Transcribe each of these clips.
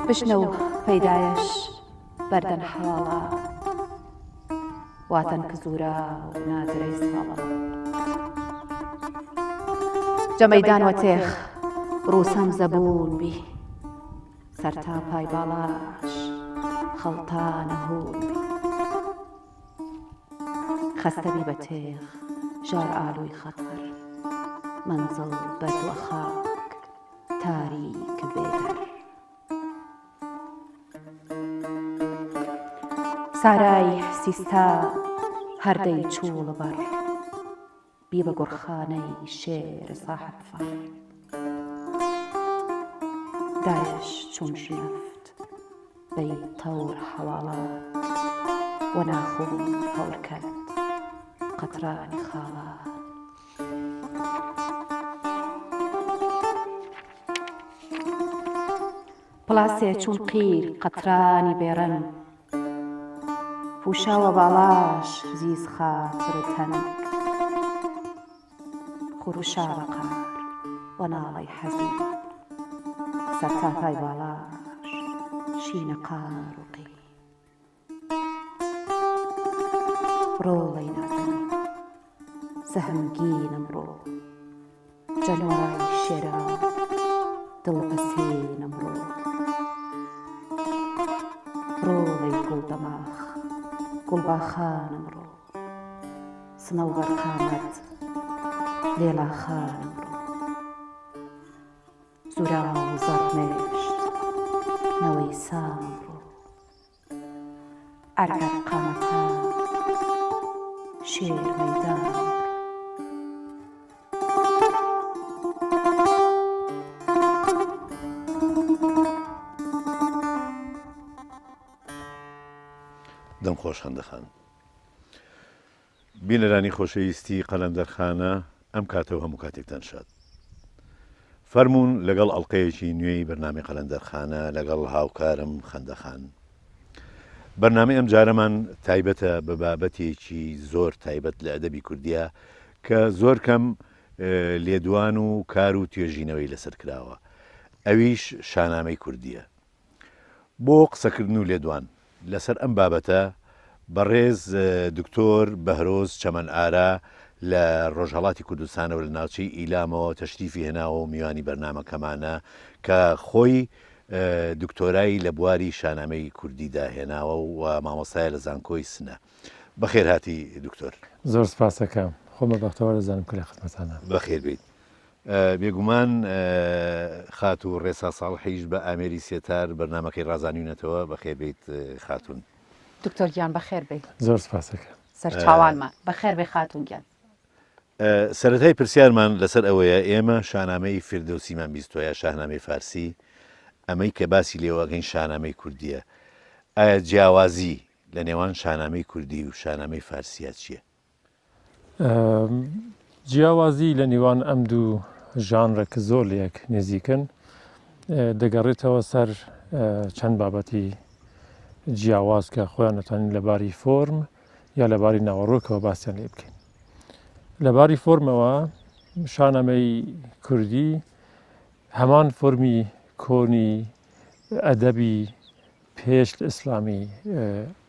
بشنو پەیدایش بەردەن حەواڵە واتەن کە زورا و نادرەی ساڵە جەمەیدان وەتێخ ڕووسەم زەبوون بی سەرتا پای باڵاش خەڵتانە هوون بی خەستەبی بە تێغ ژار ئالووی خەتەر منزڵ بەردووە خاک تاریک بێدەر سارای سیستا هەردەی چووڵە بەر بی بە گوڕخانەی شێر ساحب فەر دایش چون ژنەفت بەی تەور حەواڵات وە ناخوون هەور کرد قەترانی خاڵات پڵاسێ چون قیر قەترانی بێڕەنگ پوشاوە باڵاش زیز خاتر تەنگ خوروشا بەقار وە ناڵەی حەزین سەرتا پای باڵاش شینە قار و قی ڕۆڵەی نازەنی زەهەمگینم ڕۆ جەنوای شێرا دڵبەسێنم ڕۆ ڕۆڵەی گوڵدەماخ گوڵباخانم ڕۆ سنە و بەرقامەت لێلاخانم ڕۆ زورا و زەڕمێشت نەوەی سامم ڕۆ ئەرگەر قامەتە شێر مەیدانم ڕۆ دەمخۆش هەندەخان بینەرانی خۆشەویستی قەلەندەرخانە ئەم کاتەوە هەموو کاتێکتان شاد فەرموون لەگەڵ ئەڵلقەیەکی نوێی بەرنامەی قەلەندەرخانە لەگەڵ هاوکارم خەندەخان بەرنامەی ئەم جارەمان تایبەتە بە بابەتێکی زۆر تایبەت لە ئەدەبی کوردیە کە زۆر کەم لێدوان و کار و توێژینەوەی لەسەر کراوە ئەویش شانامەی کوردیە بۆ قسەکردن و لێدوان لەسەر ئەم بابەتە بەڕێز دکتۆر بەهرۆز چەمەن ئارا لە ڕۆژهەڵاتی کوردستانەوە لە ناوچەی ئیلامەوە تەشریفی هێناوە و میوانی بەرنامەکەمانە کە خۆی دکتۆرایی لە بواری شانامەی کوردی داهێناوە و مامۆستایە لە زانکۆی سنە بەخێر هاتی دکتۆر زۆر سپاسەکەم خۆمە بەختەوە دەزانم کە لە خزمەتانە بەخێر بیت بێگومان خات و ڕێسا ساڵحیش بە ئامێری سێتار بەرنامەکەی ڕازانیونەتەوە بەخێر بیت خاتون دکتۆر گیان بەخێر بیت زۆر سپاسەکە سەر چاوانمان بەخێر بێ خاتون گیان سەرەتای پرسیارمان لەسەر ئەوەیە ئێمە شانامەی فردەوسیمان بیستۆیە شاهنامەی فارسی ئەمەی کە باسی لێوەگەین شانامەی کوردیە ئایا جیاوازی لە نێوان شانامەی کوردی و شانامەی فارسیە چییە؟ جیاوازی لە نێوان ئەم دوو ژانرە کە زۆر لە یەک نێزیکن دەگەڕێتەوە سەر چەند بابەتی جیاواز کە خۆیان دەتوانین لەباری فۆرم یا لەباری ناوەڕۆکەوە باسییان لێ بکەین. لەباری فۆرمەوە شانامەی کوردی هەمان فۆرمی کۆنی ئەدەبی پێش ئیسلامی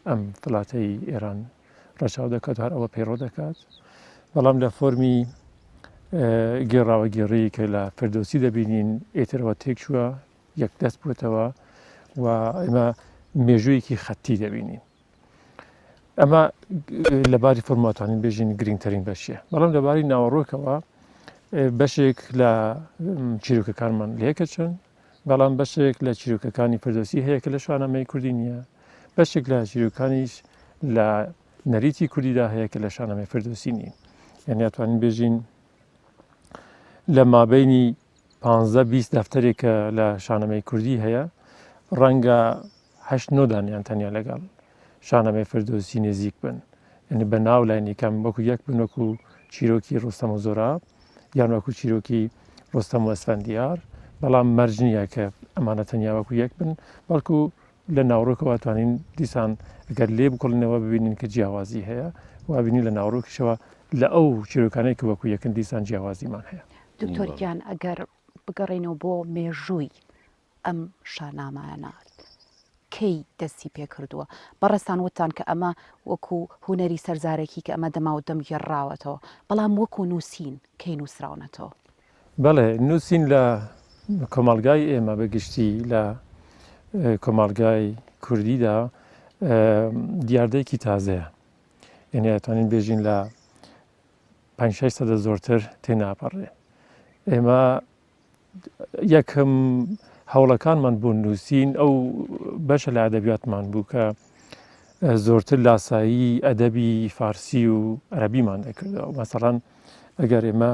ئەم وڵاتەی ئێران ڕەچاو دەکات هەر ئەوە پەیڕۆ دەکات بەڵام لە فۆرمی گێڕاوە گێڕەیە کە لە فردۆسی دەبینین ئێترەوە تێک چووە یەک دەست بووتەوە و ئێمە مێژوویەکی خەتی دەبینین. ئەمە لەباری فۆرماتوانین بێژین گرنگترین بەشیە بەڵام لەباری ناوەڕۆکەوە بەشێک لە چیرۆکەکانمان لێکە چن بەڵام بەشێک لە چیرۆکەکانی فردۆسی هەیە کە لە شانامەی کوردی نییە بەشێک لە چیرۆکانیش لە نەریتی کوردیدا هەیە کە لە شانامەی فردۆسی نین یعنی ئەتوانین بێژین لە مابینی 15-20 دەفتەرێکە لە شانامەی کوردی هەیە ڕەنگە 8-9 دانیان تەنیا لەگەڵ شانامەی فردۆسی نێزیک بن یعنی بە ناو لاینی کەم وەکو یەک بن وەکو چیرۆکی ڕۆستەم و زۆراب یان وەکو چیرۆکی ڕۆستەم و ئەسفەندیار بەڵام مەرج نییە کە ئەمانە تەنیا وەکو یەک بن بەڵکو لە ناوڕۆکەوە توانین دیسان ئەگەر لێ بکڵنەوە ببینین کە جیاوازی هەیە و بینی لە ناوڕۆکیشەوە لە ئەو چیرۆکانەی کە وەکو یەکن دیسان جیاوازیمان هەیە. دکتۆریان ئەگەر بگەڕێنەوە بۆ مێژووی ئەم شانامانات کەی دەستی پێ کردووە بەڕێستان وتان کە ئەمە وەکو هوەری سەرزارێکی کە ئەمە دەما و دەم گێڕاوەتەوە بەڵام وەکو نووسین کەی نووسراونەتەوە بەڵێ نووسین لە کۆمەڵگای ئێمە بەگشتی لە کۆمەڵگای کوردیدا دیاردەیەکی تازەیە یعنی ئەتوانین بێژین لە 5-6 سەدە زۆرتر تێناپەڕێ ئێمە یەکەم هەوڵەکانمان بۆ نووسین ئەو بەشە لە ئەدەبیاتمان بوو کە زۆرتر لاسایی ئەدەبی فارسی و عەرەبیمان دەکردەوە مەسەڵەن ئەگەر ئێمە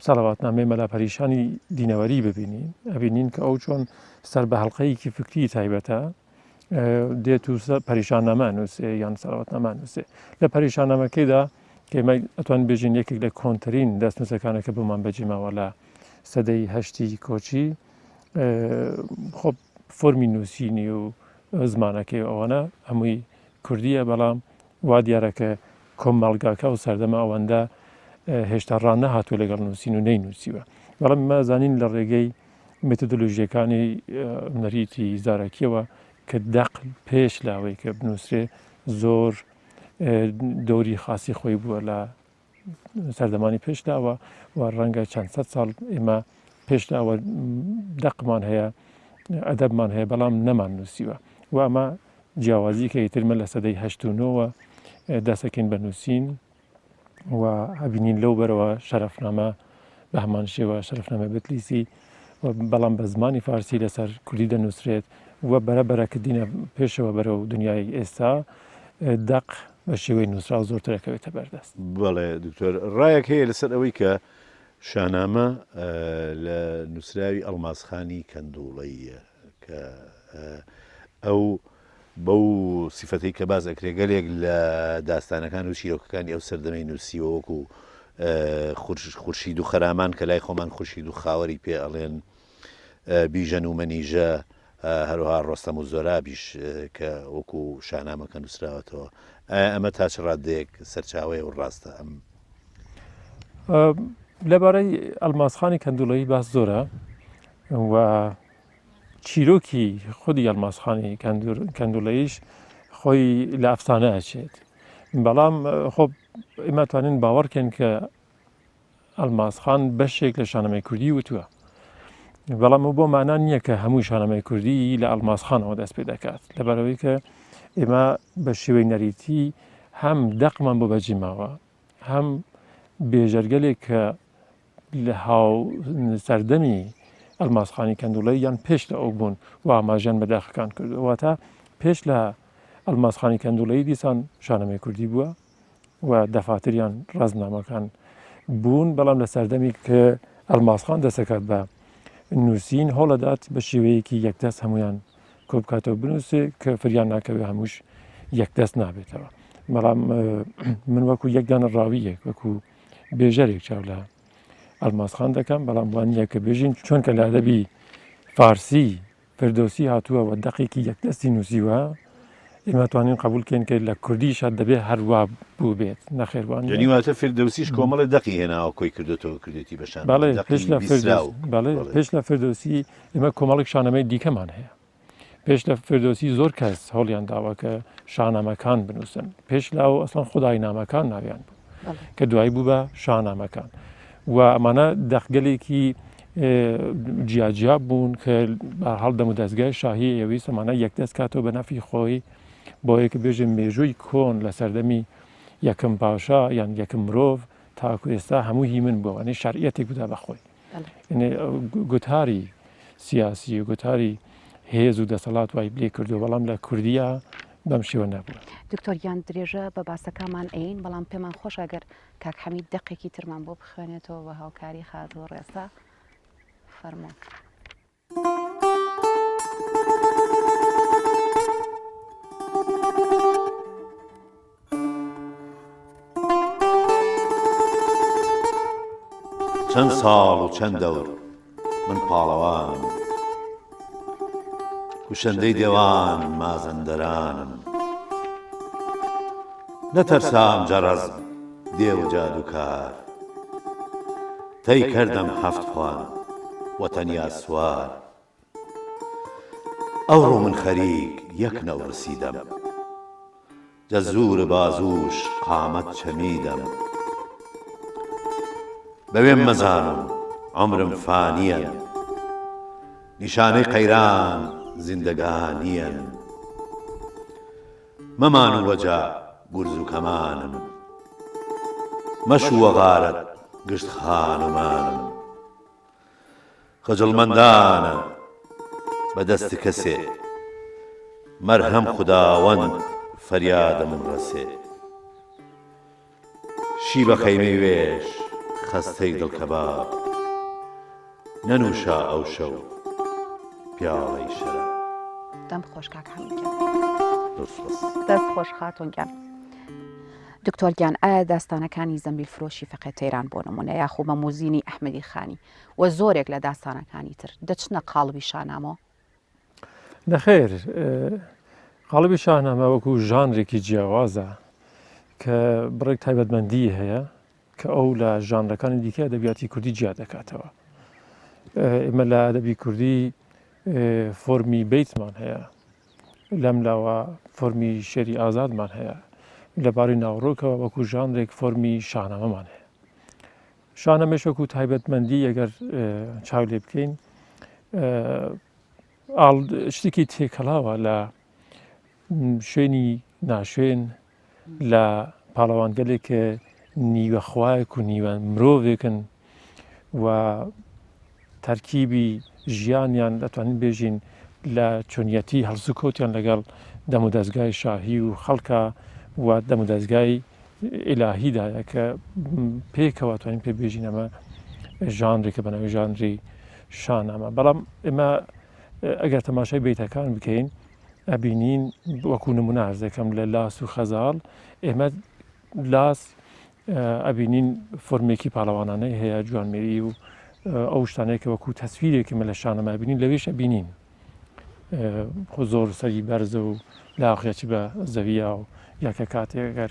سەڵەواتنامەی مەلا پەریشانی دینەوەری ببینین ئەبینین کە ئەو چۆن سەر بە هەڵقەیەکی فکری تایبەتە دێت و پەریشاننامە نووسێ یان سەڵەواتنامە نووسێ لە پەریشاننامەکەیدا کە ئێمە ئەتوان بێژین یەکێک لە کۆنترین دەستنووسەکانەکە بمان بەجێماوە لە سەدەی هەشتی کۆچی خۆ فۆرمی نووسینی و زمانەکەی ئەوەنە هەمووی کوردیە بەڵام وا دیارەکە کۆمەڵگاکە و سەردەمە ئەوەندە هێشتا ڕان نەهاتووە لەگەڵ نووسین و نەینووسیوە بەڵام مەزانین لە ڕێگەی مێتۆدۆلۆژیەکانی نەریتی زارەکیەوە کە دەق پێش لاوەی کە بنووسێ زۆر دەوری خاصی خۆی بووە لە سەردەمانی پێشداوە و ڕەنگە چەند سەد ساڵ ئێمە پێشداوە دەقمان هەیە ئەدەبمان هەیە بەڵام نەمان نووسیوە و ئەمە جیاوازی کە ئیترمە لە سەدەی 89 دەسەکەین بە نووسین و هەبینین لەو بەرەوە شەرەفنامە بە هەمان شێوە شەرەفنامە بتلیسی و بەڵام بە زمانی فارسی لەسەر کوردی دەنووسرێت و بەرەبەرەکە دینە پێشەوە بەرەو دنیای ئێستا دەق بە شێوەی نووسرا و زۆرترەکەوێتە بەردەست. بەڵێ دکتۆر ڕایەک هەیە لەسەر ئەوەی کە شانامە لە نووسراوی ئەڵماسخانی کەندوڵەیە کە ئەو بەو سیفەتەی کە باز ئەکرێ گەلێک لە داستانەکان و شیرۆکەکانی ئەو سەردەمەی نووسیوە وەکو خورشید و خەرامان کە لای خۆمان خورشید و خاوەری پێ ئەڵێن بیژەن و مەنیژە هەروها ڕۆستەم و زۆرابیش کە وەکو شانامەکە نووسراوەتەوە ئەمە تاچ ڕادەیەک سەرچاوەیە و ڕاستە ئەم لەبارەی ئەلماسخانی کەندوڵەیی باس زۆرە و چیرۆکی خودی ئەلماسخانی کەندوڵەییش خۆی لە ئەفسانە ئەچێت بەڵام خۆ ئێمە توانین باوەڕکەین کە ئەلماسخان بەشێک لە شانەمەی کوردی وتووە بەڵام بۆ مانان نییە کە هەمووی شانەمەی کوردی لە ئەلماسخانەوە دەست پێ دەکات لەبەرەوەی کە ئێمە بە شێوەی نەریتی هەم دەقمان بۆ بەجێماوە هەم بێژەرگەلێک کە لە هاو سەردەمی ئەلماسخانی کەندوڵەیی یان پێش لە ئەو بوون و ئاماژیان بەداخەکان کردووە تا پێش لە ئەلماسخانی کەندوڵەیی دیسان شانەمەی کوردی بووە و دەفاتریان ڕازنامەکان بوون بەڵام لە سەردەمی کە ئەلماسخان دەسەکات بە نووسین هەوڵەدات بە شێوەیەکی یەکدەست هەمویان کۆبکاتەوە بنووسێ کە فریان ناکەوێ هەمووش یەکدەست نابێتەوە بەڵام من وەکو یەکدانە ڕاویەک وەکو بێژەرێک چاو لە ئەلماسخان دەکەم بەڵام وانە کە بێژین چۆن کە لە ئەدەبی فارسی فردۆسی هاتووە و دەقێکی یەکدەستی نووسیوە ئێمە توانین قبولکەین کە لە کوردیشە دەبێت هەروە بوو بێت نەخێوان جەنیواتە فردۆسیش کۆمەڵی دەقی هێناوە کۆی کردێتەوە کردێتی بەشان پێش لە فردۆسی ئێمە کۆمەڵێک شانەمەی دیکەمان هەیە پێش لە فردۆسی زۆر کەس هەوڵیان داوە کە شانامەکان بنووسن پێش لاو ئەسڵان خودای نامەکان ناویان بوو کە دوایی بوو بە شانامەکان و ئەمانە دەخگەلێکی جیاجیا بوون کە هەڵ دەم و دەستگای شاهی ئێوەی سەمانە یەکدەست کاتەوە بە نەفی خۆی بۆ یەکە بێژێ مێژووی کۆن لە سەردەمی یەکەم پاشا یان یەکەم مرۆڤ تاکو ئێستا هەموو هی من بووە ئەنی شەرعیەتێک بوودا بەخۆی گوتاری سیاسی و گوتاری هێز و دەسەڵات وای لێ کردو بەڵام لە کوردیە بەم شێوە نەبووە. دکتۆریان درێژە بە باسەکەمان ئەین بەڵام پێمان خۆش ئەگەر کاک حەمید دەقێکی ترمان بۆ بخوێنێتەوە بە هاوکاری خاتوو ڕێستا فەرموو. چەند ساڵ و چەند دەور من پاڵەوانم کوشەندەی دێوان مازەندەرانم نەتەرسام جەڕەز دێ و جادوکار تەی کردم هەفت خوان و تەنیا سوار ئەوڕۆ من خەریک یەک نەوڕسیدەم جەزور بازوش قامەت چەمیدەم بەوێم مەزانم عمرم فانیە نیشانەی قەیران زیندەگانیەن مەمان و وەجا گورز و کەمانم مەشووە غارەت گشت خانومانم خەجڵمەندانە بەدەست کەسێ مەرهەم خوداوەند فەریادەم ڕەسێ شی بە خەیمەی وێش خەستەی دڵکەباب نەنووشا ئەو شەو پیاڵەی شەراب دەم خۆش کاک هەمیدە دەست دەست خۆش خاتۆنگیان دکتۆر گیان ئایا داستانەکانی زەمبیل فرۆشی فەقێ تەیران بۆ نمونە یاخۆ مەموزینی ئەحمەدی خانی و زۆرێک لە داستانەکانی تر دەچنە قاڵبی شاهنامەوە؟ نەخێر قاڵبی شاهنامە وەکو ژانرێکی جیاوازە کە بڕێک تایبەتمەندی هەیە کە ئەو لە ژانرەکانی دیکە ئەدەبیاتی کوردی جیا دەکاتەوە. ئێمە لە ئەدەبی کوردی فۆرمی بیتمان هەیە، لەم لاوە فۆرمی شێری ئازادمان هەیە، لەبارەی ناوڕۆکەوە وەکو ژانرێک فۆرمی شاهنامەمان هەیە. شاهنامەش وەکو تایبەتمەندی ئەگەر چاو لێ بکەین شتێکی تێکەڵاوە لە شوێنی ناشوێن لە پاڵەوانگەلێک کە نیوە خوایەک و نیوە مرۆڤێکن و تەرکیبی ژیانیان دەتوانین بێژین لە چۆنیەتی هەڵسوکۆتیان لەگەڵ دەم و دەستگای شاهی و خەڵکە و دەم و دەستگای ئیلاهیدایە کە پێکەوە توانین پێ بێژین ئەمە ژانرێکە بەناوی ژانری شاهنامە. بەڵام ئێمە ئەگەر تەماشای بیتەکان بکەین ئەبینین وەکو نمونە عەرز دەکەم لە لاس و خەزاڵ ئێمە لاس ئەبینین فۆرمێکی پاڵەوانانەی هەیە جوانمێری و ئەو شتانەیە کە وەکو تەسویرێکی مە لە شانەمە بینین لەوێش ئەبینین زۆر سەری بەرزە و لاقیەکی بە زەویە و یاکە کاتێکگەر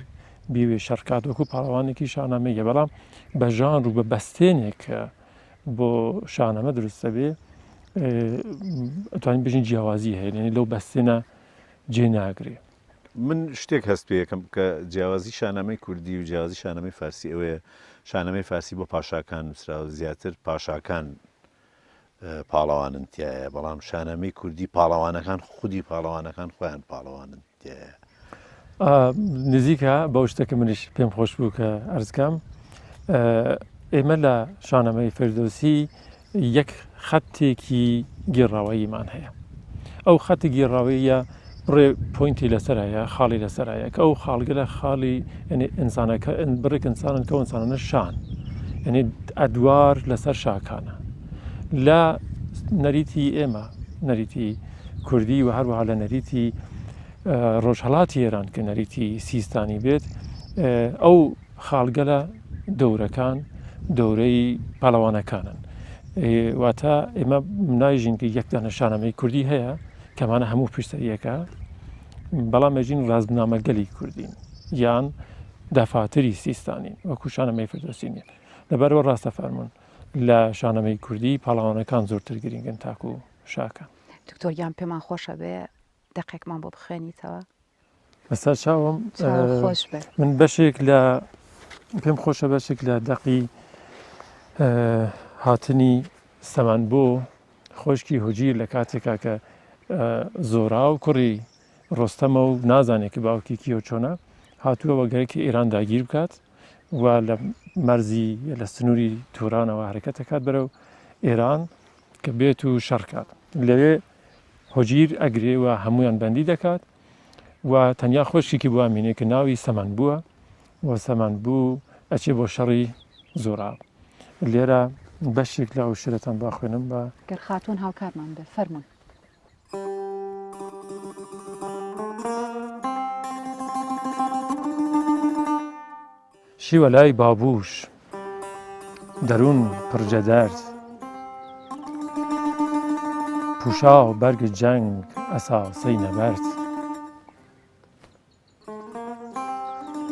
بیوێ شەرکات وەکو پاڵەوانێکی شانەمەیە. بەڵام بە ژانر و بە بەستێنێک بۆ شانەمە دروستە بێ ئەتوانین بژین جیاوازی هەیە، لێنی لەو بەستێنە جێ ناگرێ. من شتێک هەست پێ یەکەم کە جیاوازی شانەمەی کوردی و جیاوازی شانەمەی فارسی ئەوەیە شانەمەی فارسی بۆ پاشاکان نووسراوە زیاتر پاشاکان پاڵەوانن تایە، بەڵام شانەمەی کوردی پاڵەوانەکان خودی پاڵەوانەکان خۆیان پاڵەوانن تایە. نزیکە بەو شتێکە منیش پێم خۆش بوو کە ئەرزکەم ئێمە لە شانەمەی فردۆسی یەک خەتێکی گێڕاوەییمان هەیە. ئەو خەتی گێڕاوەیە بڕێ پۆینتی لەسەرایە خاڵی لەسەرایە کە ئەو خاڵگە لە خاڵی ئینسانەکە بڕێک ئینسانن کە ئینسانانە شان یعنی ئەدوار لەسەر شاکانە لە نەریتی ئێمە نەریتی کوردی و هەروەها لە نەریتی ڕۆژهەڵاتی ئێران کە نەریتی سیستانی بێت ئەو خاڵگە لە دەورەکان دەورەی پاڵەوانەکانن. واتە ئێمە نایژین کە یەکدانە شانەمەی کوردی هەیە کەمانە هەموو پشتەریەکە، بەڵام ئەژین ڕازبنامەگەلی کوردین یان دەفاتری سیستانین وەکو شانەمەی فردۆسی نیە. لەبەرەوە ڕاستە فەرمونون لە شانەمەی کوردی پاڵەوانەکان زۆرتر گرنگن تاکو و شاکە. دکتۆریان پێمان خۆشە بێ دەقێکمان بۆ بخوێنیتەوە؟ بەسەر چاوم خۆش بێ. من بەشێک لە پێم خۆشە بەشێک لە دەقی هاتنی سەمان بۆ خۆشکی هۆجیر لە کاتێکا کە زۆرا و کوڕی ڕۆستەمە و نازانێکی باوکی کیۆ چۆنە هاتووە وەگەرێکی ئێران داگیر بکات و لە مەرزی لە سنووری تورانەوە حرەکەتەکات بەرەو ئێران کە بێت و شەڕکات. لەوێ هۆجیر ئەگرێ و هەمویان بەندی دەکات و تەنیا خۆشکی بۆ ئەمینێ کە ناوی سەمان بووە و سەمان بوو ئەچێ بۆ شەڕی زۆرا. لێرە بەشێک لە ئەو شرەتان باخوێنم بە گەر خاتون هاوکارمان بێ فەرمون. شیوە لای بابوش دەروون پڕجە دەرد پوشا و بەرگ جەنگ ئەساسەی نەبەرد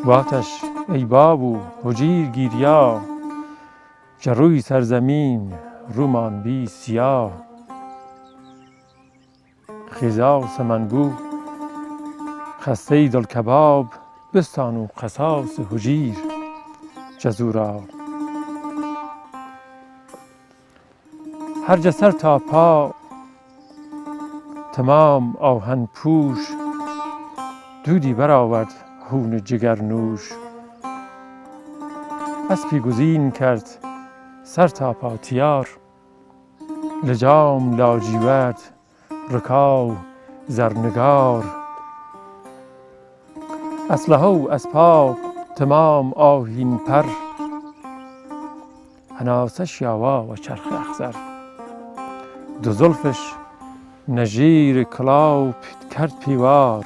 واتش ای باب و هجیر گیریا که روی سرزمین رومان بی سیاه خیزا سمنگو خسته دل کباب بستان و قصاص هجیر جزورا هر جسر تا پا تمام آهن پوش دودی برآورد خون جگر نوش اسبی گزین کرد سر تا پا تیار لجام لاجیورد رکاب زرنگار اسلحه و اسباب تمام آهین پر هناسش یاوا و چرخ اخضر دو زلفش نژیر کلاو کرد پیوار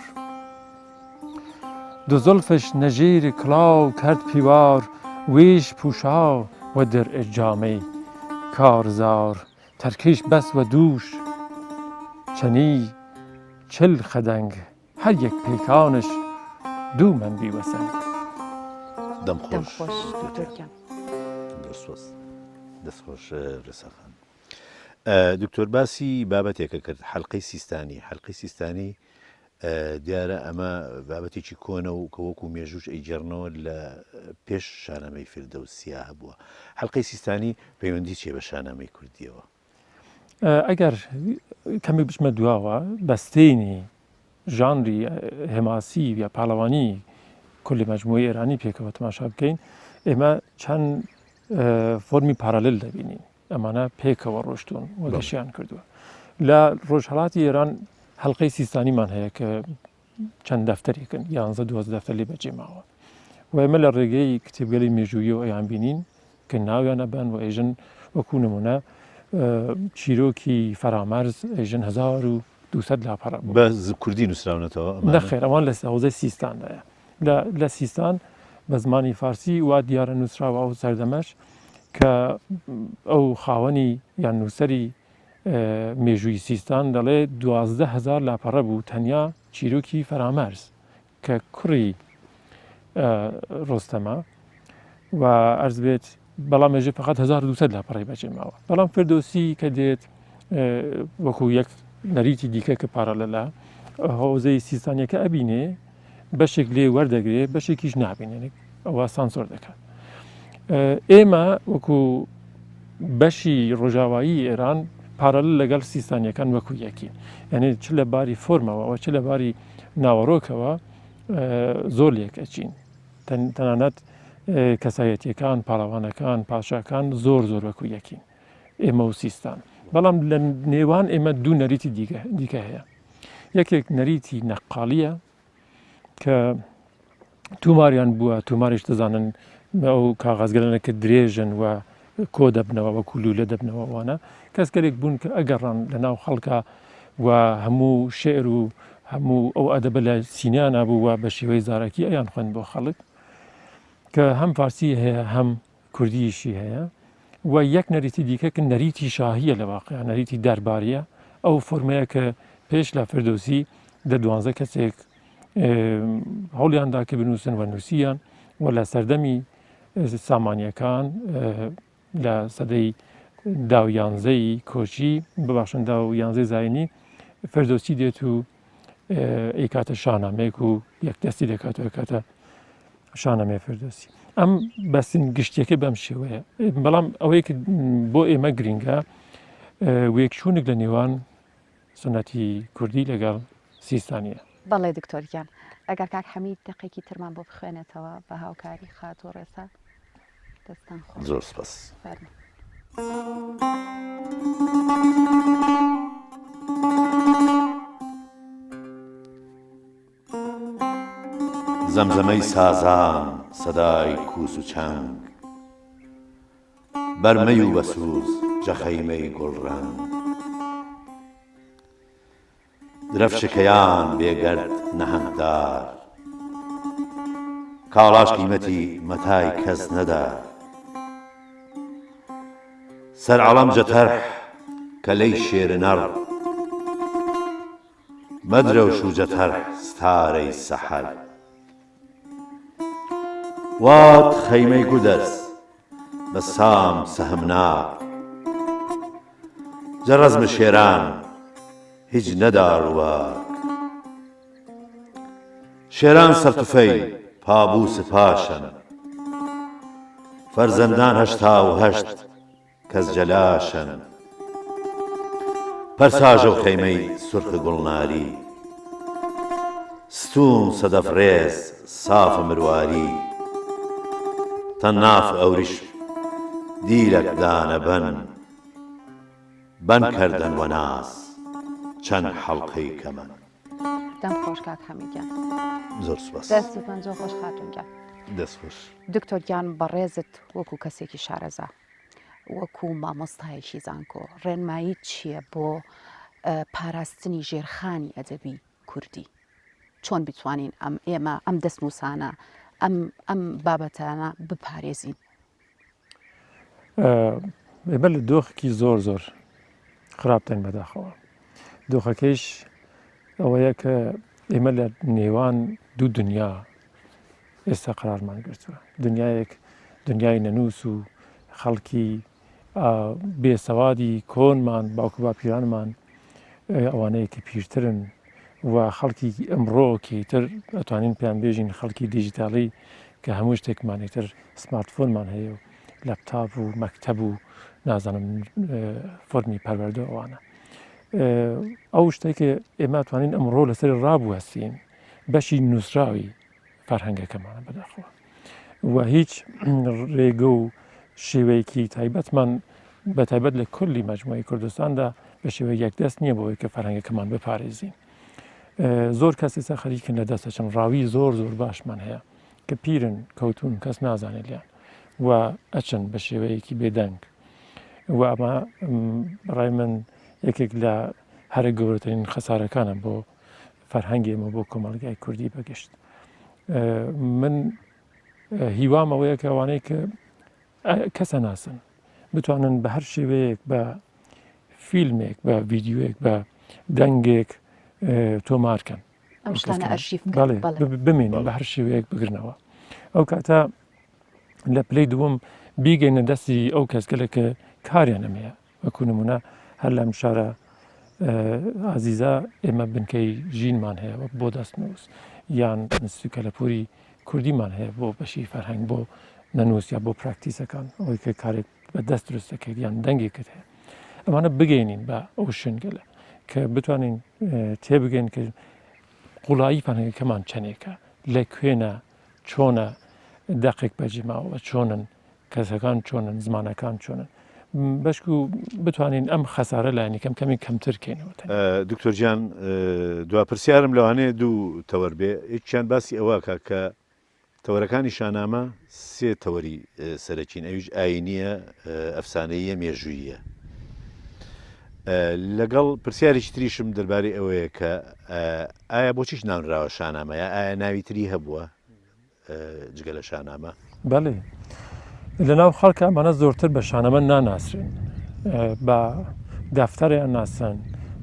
دو زلفش نژیر کلاو کرد پیوار ویش پوشا و درع جامه کارزار ترکیش بس و دوش چنی چل خدنگ هر یک پیکانش دو من بی وسنگ دەمخۆش دکتۆرگیان دەستخۆش ڕێساخان دکتۆر باسی بابەتێکە کرد حەڵقەی سیستانی دیارە ئەمە بابەتێکی کۆنە و کە وەکو مێژوش ئەیجێڕنەوە لە پێش شانامەی فردەوسیە هەبووە حەڵقەی سیستانی پەیوەندی چێ بە شانامەی کوردیەوە ئەگەر کەمێک بچمە دواوە بەستێنی ژانری هێماسی یا پاڵەوانی کولی مەجموعی ئێرانی پێکەوە تەماشا بکەین ئێمە چەند فۆرمی پارالل دەبینین ئەمانە پێکەوە ڕۆشتون و گەشیان کردووە لە ڕۆژهەڵاتی ئێران حەڵقەی سیستانیمان هەیە کە چەند دەفتەرێکن 11-12 دەفتەر لێ بەجێ ماوە و ئێمە لە ڕێگەی کتێبگەلی مێژوویەوە ئەیان بینین کە ناویان ئەبەن و ئێژن وەکو نمونە چیرۆکی فەرامەرز ئێژن 1200 لاپەڕە بە کوردی نووسراونەتەوە نەخێر ئەوان لە حوزەی سیستاندایە لە سیستان بە زمانی فارسی وا دیارە نووسراوە ئەو سەردەمەش کە ئەو خاوەنی یان نووسەری مێژووی سیستان دەڵێ 12,000 لاپەڕە بوو تەنیا چیرۆکی فەرامەرز کە کوڕی ڕۆستەمە و ئەرز بێت بەڵام ێژێ فقط 1200 لاپەڕی بەجێ ماوە بەڵام فردۆسی کە دێت وەکو یەک نەریتی دیکە کە پارالەلە هەوزەی سیستانیەکە ئەبینێ بەشێک لێ وەردەگرێ بەشێکیش نابینێنێ ئەوە سانسۆر دەکات ئێمە وەکو بەشی ڕۆژاوایی ئێران پارالل لەگەڵ سیستانیەکان وەکو یەکین یعنی چ لە باری فۆرمەوە چ لە باری ناوەڕۆکەوە زۆر لێک ئەچین تەنانەت کەسایەتیەکان پاڵەوانەکان پاشاکان زۆر وەکو یەکین ئێمە و سیستان بەڵام لە نێوان ئێمە دوو نەریتی دیکە هەیە یەکێک نەریتی نەقاڵیە کە توماریان بووە توماریش دەزانن ئەو کاغازگەلەنە کە درێژن و کۆ دەبنەوە وەکو لولە دەبنەوە وانە کەسکەرێک بوون کە ئەگەڕان لە ناو خەڵکە و هەموو شێعر و هەموو ئەو ئەدەبە لە سینیان نبوو و بە شێوەی زارەکی ئەیان خوێن بۆ خەڵک کە هەم فارسی هەیە هەم کوردیشی هەیە و یەک نەریتی دیکە کە نەریتی شاهیە لە واقع نەریتی دەرباریە ئەو فۆرمەیە کە پێش لە فردۆسی 12 کەسێک هەوڵیاندا کە بنووسن و نووسیان و لە سەردەمی سامانیەکان لە سەدەی داو یانزەی کۆچی بباشن داو یانزەی زاینی فردۆسی دێت و ئەیکاتە شانامەیەک و یەکدەستی دەکاتەوە کاتە شانامەیە فردۆسی ئەم بەستین گشتیەکە بەم شێوەیە بەڵام ئەوەی کە بۆ ئێمە گرینگە وەیەکچوونێک لە نێوان سنەتی کوردی لەگەڵ سیستانیە بەڵێ دکتۆرگیان ئەگەر کاک حەمید دقێکی ترمان بۆ بخوێنێتەوە بە هاوکاری خات و ڕێسا دەستان خۆ زۆر سپاس زەمزەمەی سازان سەدای کووس و چەنگ بەرمەی و بەسووز جەخەیمەی گوڵڕەنگ درەفشەکەیان بێگەرد نەهەنگدار کاڵاش قیمەتی مەتای کەس نەدا سەر عەڵەم جەتەرح کە لەی شێرە نەڕ مەدرەوش و جەتەرح ستارەی سەحەر وات خەیمەی گودەرز بە سام سەهمناک جە ڕەزمە شێران هیچ نەداڕوەک شێران سەرتوفەی پابوو سپاشن فەرزەندان هەشتا و هەشت کەس جەلاشن پەرساژە و خەیمەی سورخ گوڵناری ستوم سەدەف ڕێز سافە مرواری تەناف ئەوریش دیرەک دانەبەن بەن کەردەن وەناز چەند حەڵقەی کەمەن. دەم خۆش کاک هەمیدیان زۆر سوپاس. دەستتان زۆر خۆش خاتونگیان. دەست خۆش. دکتۆرگیان بەڕێزت وەکو کەسێکی شارەزا وەکو مامۆستایەکی زانکۆ ڕێنمایی چییە بۆ پاراستنی ژێرخانی ئەدەبی کوردی؟ چۆن بتوانین ئێمە ئەم دەستنووسانە ئەم بابەتانە بپارێزین؟ ئێمە لە دۆخێکی زۆر زۆر خراپتەن بەداخەوە. دۆخەکەیش ئەوەیە کە ئێمە لە نێوان دوو دنیا ئێستا قرارمان گرتووە. دنیایەک دنیای نەنووس و خەڵکی بێسەوادی کۆنمان باوکو باپیرانمان ئەوانەیەکی پیرترن و خەڵکی ئەمڕۆکەی تر ئەتوانین پێیان بێژین خەڵکی دیجیتاڵی کە هەموو شتێکمانی تر سمارتفۆنمان هەیە و لەپتاپ و مەکتەب و نازانم فۆرمی پەروەردە ئەوانە. ئەو شتێکە ئێمە توانین ئەمڕۆ لەسەر ڕابوەستین بەشی نووسراوی فەرهەنگەکەمانە بەداخەوە و هیچ ڕێگە و شێوەیەکی تایبەتمان بە تایبەت لە کولی مەجموعی کوردستاندا بە شێوەیە یەکدەست نییە بۆەوەی کە فەرهەنگەکەمان بپارێزین. زۆر کەس ئێستا خەریکن لە دەستەچەند ڕاوی زۆر زۆر باشمان هەیە کە پیرن کەوتون کەس نازانێت لیان و ئەچن بە شێوەیەکی بێدەنگ و ئەمە بەڕای من یەکێک لە هەرە گەورەترین خەسارەکانە بۆ فەرهەنگی ئێمە بۆ کۆمەڵگای کوردی بەگشت. من هیوام ئەوەیە کە ئەوانەی کە کەسە ناسن بتوانن بە هەر شێوەیەک بە فیلمێک بە ڤیددیوەیەک بە دەنگێک تۆمارکەن ئەم شتانە ئەرشیف بمێنن بە هەر شێوەیەک بگرنەوە. ئەو کاتە لە پلەی دووەم بیگەینە دەستی ئەو کەسگەلە کە کاریان ئەمەیە وەکو نمونە هەر لەم شارە ئازیزا ئێمە بنکەی ژینمان هەیە بۆ دەستنووس یان نسوکە لە پوری کوردیمان هەیە بۆ بەشی فەرهەنگ بۆ نەنووس یا بۆ پراکتیسەکان ئەوەی کە کارێک بە دەست دروستەکەیت یان دەنگێکت هەیە ئەمانە بگەینین بە ئەو شنگەلە کە بتوانین تێبگەین کە قوڵایی فەرهەنگەکەمان چەندێکە لەکوێنە چۆنە دەقێک بەجێماوە چۆنن کەسەکان چۆنن زمانەکان چۆنن بەشک و بتوانین ئەم خەسارە لایەنی کەم کەمی کەمتر کەینەوە. دکتۆر گیان دواپرسیارم لەوانەیە دوو تەوەر بێ یەکیان باسی ئەوەکە کە تەوەرەکانی شانامە سێ تەوەری سەرەکین ئەویش ئاینیە ئەفسانەیە مێژوویە. لەگەڵ پرسیارێکی تریشم دەربارەی ئەوەیە کە ئایا بۆچیش ناونراوە شانامەیە ئایا ناوی تری هەبووە جگە لە شانامە؟ بەڵێ لە ناو خەڵکە ئەمانە زۆرتر بە شانەمە ناناسرێن بە دافتەرەیان ناسن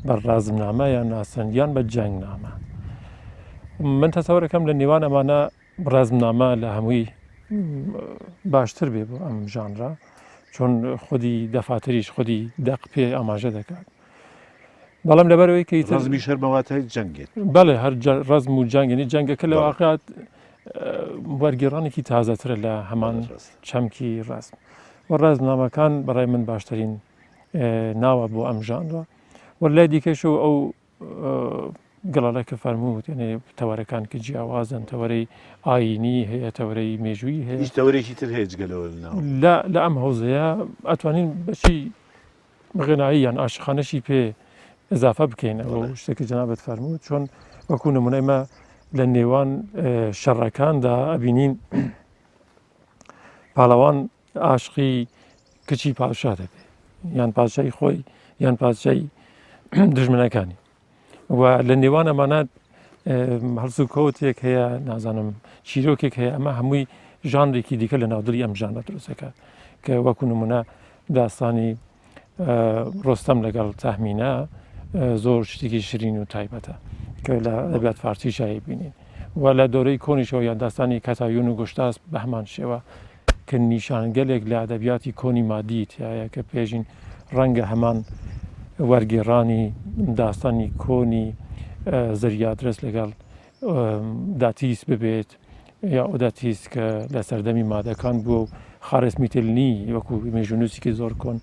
بە ڕازمنامەیان ناسن یان بە جەنگنامە. من تەسەوەرەکەم لە نێوان ئەمانە ڕازمنامە لە هەمووی باشتر بێ بۆ ئەم ژانرا چۆن خودی دەفاتریش خودی دەق پێ ئاماژە دەکات. بەڵام لەبەرەوەی کە ڕزمی شەرمەواتای جەنگێت بەڵێ هەر ڕزم و جەنگێنی جەنگەکە لە واقعات وەرگێڕانێکی تازەترە لە هەمان چەمکی ڕزم و ڕازمنامەکان بەڕای من باشترین ناوە بۆ ئەم ژانرا و لای دیکەشەوە ئەو گەڵالەکە فەرمووت یعنی تەوەرەکان کە جیاوازن تەوەرەی ئاینی هەیە تەوەرەی مێژووی هەیە هیچ تەوەرێکی تر هەیە جگەلەوە لە ئەم هەوزەیە ئەتوانین بەچی غێنایی یان ئاشخانەشی پێ ئەزافە بکەین ئەوە شتێکی جەنابەت فەرمووت چۆن وەکو نمونەیمە لە نێوان شەڕەکاندا ئەبینین پاڵەوان عاشقی کچی پادشا دەبێت یان پادشای خۆی یان پادشای دژمنەکانی و لە نێوان ئەمانات هەڵسو کەوتێک هەیە نازانم چیرۆکێک هەیە ئەمە هەمووی ژانرێکی دیکە لە ناودڵی ئەم ژانرە دروستەکات کە وەکو نمونە داستانی ڕۆستەم لەگەڵ تەحمینە زۆر شتێکی شیرین و تایبەتە کە لە ئەدەبیات فارسی شایع بینین و لە دۆرەی کۆنیشەوە یان داستانی کەتایون و گۆشتاس بە هەمان شێوە کە نیشانگەلێک لە ئەدەبیاتی کۆنی مادی تایە کە پێشین ڕەنگە هەمان وەرگێڕانی داستانی کۆنی زریادرس لەگەڵ داتیس ببێت یا ئۆداتیس کە لە سەردەمی مادەکان بووە و خارزمیتلنی وەکو مێژونوسێکی زۆر کۆن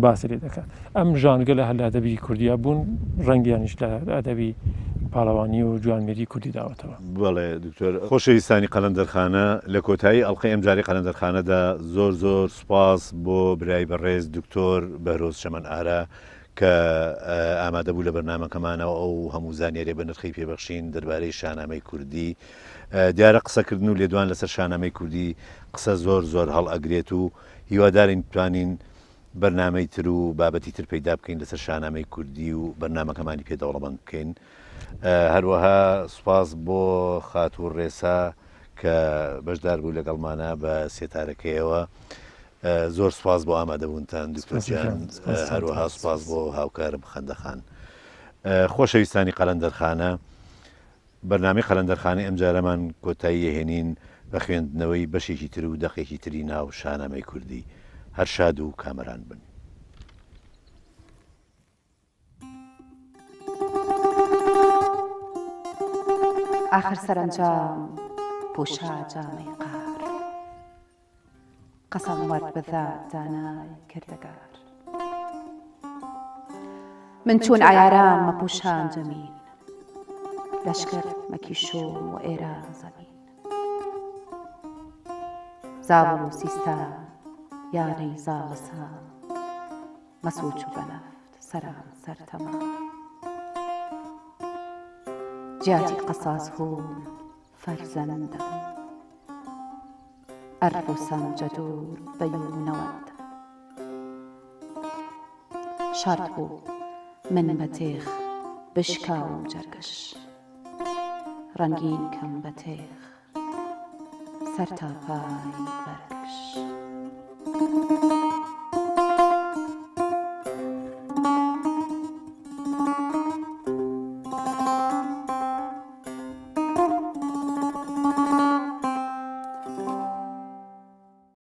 باسی لێ دەکات. ئەم ژانگە لە هەر لە ئەدەبی کوردیا بوون ڕەنگیانیش لە ئەدەبی پاڵەوانی و جوانمێری کوردی داوەتەوە. بەڵێ دکتۆر خۆشەویستانی قەلەندەرخانە لە کۆتایی ئەڵلقەی ئەمجاری قەلەندەرخانەدا زۆر سوپاس بۆ برای بەڕێز دکتۆر بەهرۆز شەمەند ئارا کە ئامادە بوو لە بەرنامەکەمانەوە ئەو هەموو زانیاری بە نرخی پێبەخشین دەربارەی شانامەی کوردی. دیارە قسەکردن و لێدوان لەسەر شانامەی کوردی قسە زۆر هەڵ ئەگرێت و هیوادارین بتوانین بەرنامەی تر و بابەتی تر پەیدا بکەین لەسەر شانامەی کوردی و بەرنامەکەمانی پێدەوڵەمەند بکەین. هەروەها سوپاس بۆ خاتوو ڕێسا کە بەشدار بوو لەگەڵمانە بە سێتارەکەیەوە. زۆر سوپاس بۆ ئامادەبوونتان دکتۆرجان، هەروەها سوپاس بۆ هاوکارم خەندەخان. خۆشەویستانی قەلەندەرخانە، بەرنامەی قەلەندەرخانەی ئەمجارەمان کۆتایی هێنین بە خوێندنەوەی بەشێکی تر و دەقێکی تری ناو شانامەی کوردی. هەر شاد و کامەران بن. آخر سەرنجام پوشا جامەی قار، قەسەم وەرد بەذات دانای کردەگار. من چون عیاران مەپوشان جەمین، لەشکر مەکی شۆم و ئێران زەمین. زاوڵ و سیستان یانەی زاڵەسان، مەسووچ و بەنەفت سەران سەر تەمان. جیاتی قەساس هون فەرزەندە، ئەرف و سەنجە دوور بەیونەوەندە. شاد بوو من بە تێغ بشکا و جەرگەش، ڕەنگین کەم بە تێغ سەر تا پای بەرگەش.